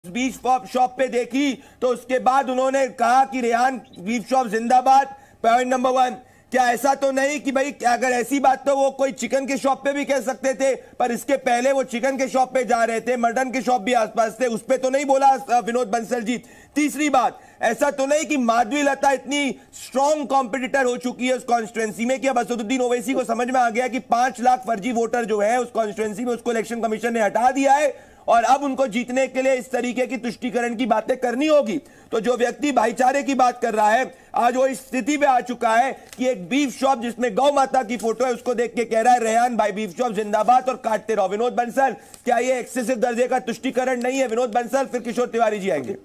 Beef shop पे देखी तो उसके बाद उन्होंने कहा कि रेहान बीफ शॉप जिंदाबाद। पॉइंट नंबर 1, क्या ऐसा तो नहीं कि भाई अगर ऐसी बात तो वो कोई चिकन के शॉप पे भी कह सकते थे, पर इसके पहले वो चिकन के शॉप पे जा रहे थे, मटन के शॉप भी आसपास थे, उस पे तो नहीं बोला विनोद बंसल जी। तीसरी बात, ऐसा तो नहीं कि माधवी लता इतनी स्ट्रॉन्ग कॉम्पिटिटर हो चुकी है उस कॉन्स्टिट्यूएंसी में कि अब असदुद्दीन ओवैसी को समझ में आ गया कि 5 लाख फर्जी वोटर जो है उस कॉन्स्टिट्यूएंसी में उसको इलेक्शन कमीशन ने हटा दिया है और अब उनको जीतने के लिए इस तरीके की तुष्टीकरण की बातें करनी होगी। तो जो व्यक्ति भाईचारे की बात कर रहा है आज वो इस स्थिति पे आ चुका है कि एक बीफ शॉप जिसमें गौ माता की फोटो है उसको देख के कह रहा है रेहान भाई बीफ शॉप जिंदाबाद और काटते रहो। विनोद बंसल, क्या ये एक्सेसिव दर्जे का तुष्टीकरण नहीं है? विनोद बंसल, फिर किशोर तिवारी जी आएंगे।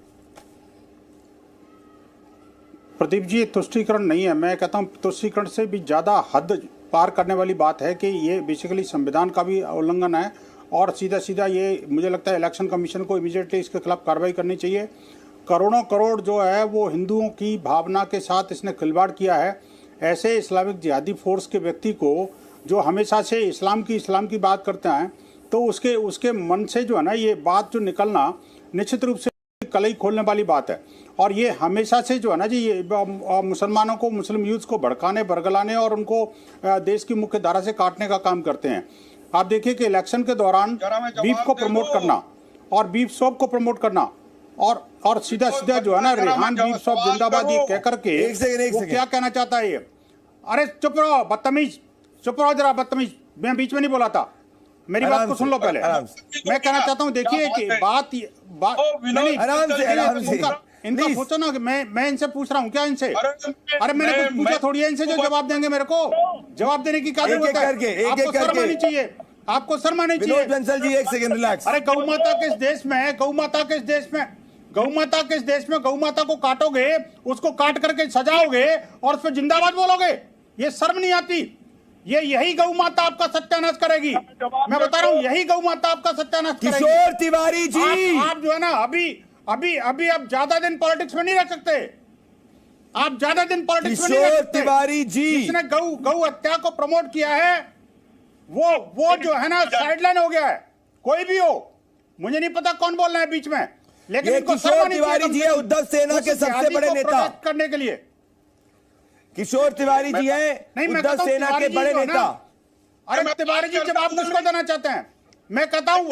प्रदीप जी, तुष्टीकरण नहीं है। मैं कहता हूं तुष्टीकरण से भी ज्यादा हद पार करने वाली बात है कि ये बेसिकली संविधान का भी उल्लंघन है और सीधा सीधा ये मुझे लगता है इलेक्शन कमीशन को इमीडिएटली इसके खिलाफ कार्रवाई करनी चाहिए। करोड़ों करोड़ जो है वो हिंदुओं की भावना के साथ इसने खिलवाड़ किया है। ऐसे इस्लामिक जिहादी फोर्स के व्यक्ति को जो हमेशा से इस्लाम की बात करते हैं तो उसके मन से जो है ना ये बात जो निकलना निश्चित रूप से कलई खोलने वाली बात है। और ये हमेशा से जो है ना जी ये मुसलमानों को, मुस्लिम यूथ को भड़काने, बरगलाने और उनको देश की मुख्य धारा से काटने का काम करते हैं। आप देखिए कि इलेक्शन के दौरान बीफ को प्रमोट करना और बीफ शॉप को प्रमोट करना और सीधा सीधा जो है ना रेहान बीफ शॉप जिंदाबाद ये कह करके वो क्या कहना चाहता है ये? अरे चुप रहो बदतमीज, चुप रहो जरा बदतमीज, मैं बीच में नहीं बोला था, मेरी बात को सुन लो पहले। मैं कहना चाहता हूँ देखिए कि बात इनका सोचो ना कि मैं इनसे पूछ रहा हूँ क्या इनसे? अरे मैंने कुछ पूछा थोड़ी है इनसे जो जवाब देंगे मेरे को? जवाब देने की क्या जरूरत है? आपको शर्म आनी चाहिए, आपको शर्म आनी चाहिए। विनोद बंसल जी एक सेकंड रिलैक्स। अरे गौ माता किस देश में है? गौ माता किस देश में? गौ माता किस देश में? गौ माता को काटोगे, उसको काट करके सजाओगे और उस पर जिंदाबाद बोलोगे? ये शर्म नहीं आती? ये यही गौ माता आपका सत्यानाश करेगी। मैं बता रहा हूँ यही गौ माता आपका सत्यानाश करेगी। किशोर तिवारी जी आप जो है ना अभी आप ज्यादा दिन पॉलिटिक्स में नहीं रह सकते। आप ज्यादा दिन पॉलिटिक्स में नहीं रह सकते। तिवारी जी जिसने गौ हत्या को प्रमोट किया है वो जो है ना साइडलाइन हो गया है। कोई भी हो, मुझे नहीं पता कौन बोल रहा है बीच में, लेकिन किशोर तिवारी जी है उद्धव सेना के सबसे बड़े नेता करने के लिए। किशोर तिवारी जी हैं उद्धव सेना के बड़े नेता। अरे तिवारी जी जवाब किसको देना चाहते हैं? मैं कहता हूँ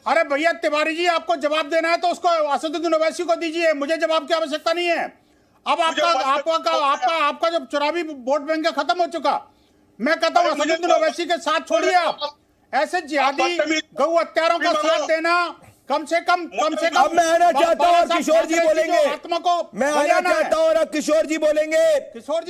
अरे भैया तिवारी जी आपको जवाब देना है तो उसको असदुद्दीन ओवैसी को दीजिए, मुझे जवाब की आवश्यकता नहीं है। अब आपका जो चुनावी वोट बैंक खत्म हो चुका। मैं कहता हूँ असदुद्दीन ओवैसी के साथ छोड़िए आप। ऐसे जिहादी गौ हत्यारों का साथ देना कम से कम अब मैं आना चाहता हूँ और किशोर जी बोलेंगे। मैं आना चाहता हूँ और अब किशोर जी बोलेंगे,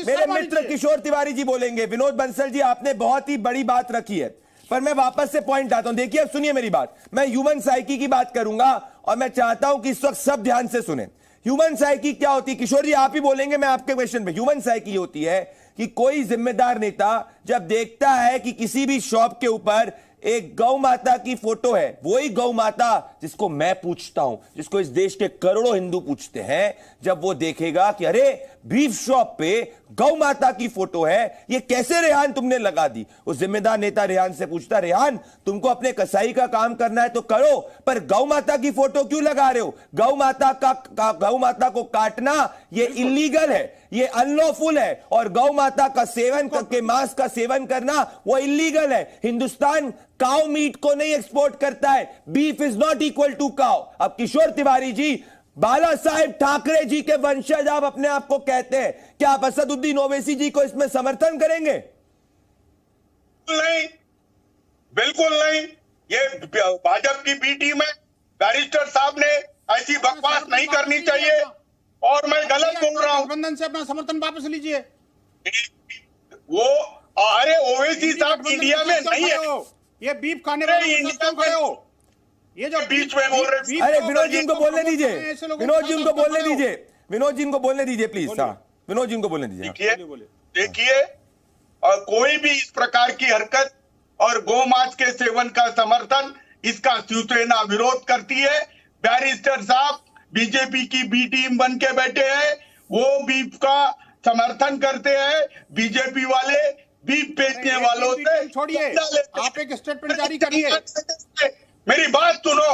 मेरे मित्र किशोर तिवारी जी बोलेंगे। विनोद बंसल जी आपने बहुत ही बड़ी बात रखी है, पर मैं वापस से पॉइंट आता हूं। देखिए अब सुनिए मेरी बात, मैं ह्यूमन साइकी की बात करूंगा और मैं चाहता हूं कि इस वक्त सब ध्यान से सुने। ह्यूमन साइकी क्या होती है? किशोर जी आप ही बोलेंगे, मैं आपके क्वेश्चन पे। ह्यूमन साइकी होती है कि कोई जिम्मेदार नेता जब देखता है कि किसी भी शॉप के ऊपर एक गौ माता की फोटो है, वही गौ माता जिसको मैं पूछता हूं, जिसको इस देश के करोड़ों हिंदू पूछते हैं, जब वो देखेगा कि अरे बीफ शॉप पे गौ माता की फोटो है, ये कैसे रेहान तुमने लगा दी? उस जिम्मेदार नेता रेहान से पूछता, रेहान तुमको अपने कसाई का काम करना है तो करो, पर गौ माता की फोटो क्यों लगा रहे हो? गौ माता को काटना ये इलीगल है, ये अनलॉफुल है, और गौ माता का सेवन करके मांस का सेवन करना वो इलीगल है। हिंदुस्तान काउ मीट को नहीं एक्सपोर्ट करता है। Beef is not equal to cow. अब किशोर तिवारी जी, बाला साहेब ठाकरे जी के वंशज आप अपने आप को कहते हैं, क्या आप असदुद्दीन ओवैसी जी को इसमें समर्थन करेंगे? नहीं, बिल्कुल नहीं। ये भाजपा की बी टीम है। बैरिस्टर साहब ने ऐसी बकवास नहीं करनी चाहिए और मैं गलत बोल रहा हूं। गठबंधन से अपना समर्थन वापस लीजिए। वो अरे ओवैसी साहब इंडिया में नहीं है। ये बीफ खाने वाले खड़े हो, ये जो बीच में बोल रहे। अरे विनोद जी को बोलने दीजिए, विनोद जी को बोलने दीजिए, विनोद जी को बोलने दीजिए प्लीज। विनोद जी को बोलने दीजिए। देखिए और कोई भी इस प्रकार की हरकत और गोमांस के सेवन का समर्थन, इसका शिवसेना विरोध करती है। बैरिस्टर साहब बीजेपी की बी टीम बन के बैठे हैं, वो बीफ का समर्थन करते हैं। बीजेपी वाले बीफ बेचने वालों से छोड़िए, आप एक स्टेटमेंट जारी करिए। मेरी बात सुनो,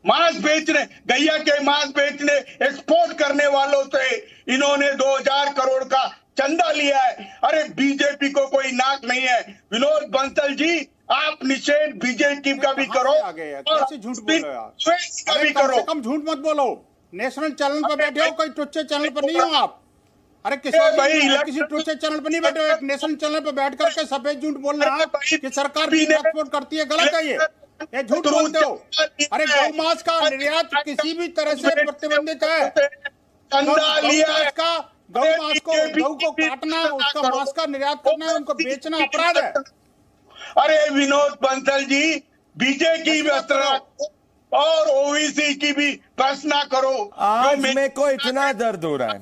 मांस बेचने, गैया के मांस बेचने, एक्सपोर्ट करने वालों से इन्होंने 2000 करोड़ का चंदा लिया है। अरे बीजेपी को कोई नाक नहीं है। विनोद बंसल जी, आप निषेध बीजेपी का भी करो और झूठ बोलो यार, का भी करो। कम झूठ मत बोलो। नेशनल चैनल पर बैठे हो, कोई टुच्चे चैनल पर नहीं हो आप। अरे किसी टुच्चे चैनल पर नहीं बैठे हो, एक नेशनल चैनल पर बैठ करके सफेद झूठ बोल रहे हैं कि सरकार एक्सपोर्ट करती है। गलत है ये झूठ बोलते हो। अरे गौ मांस का निर्यात किसी भी तरह से प्रतिबंधित है। गौ को काटना, उसका मांस का निर्यात करना, उनको बेचना अपराध है। अरे विनोद बंसल जी, बीजेपी की और ओवीसी की भी प्रश्न करो। आज मेरे को इतना दर्द हो रहा है।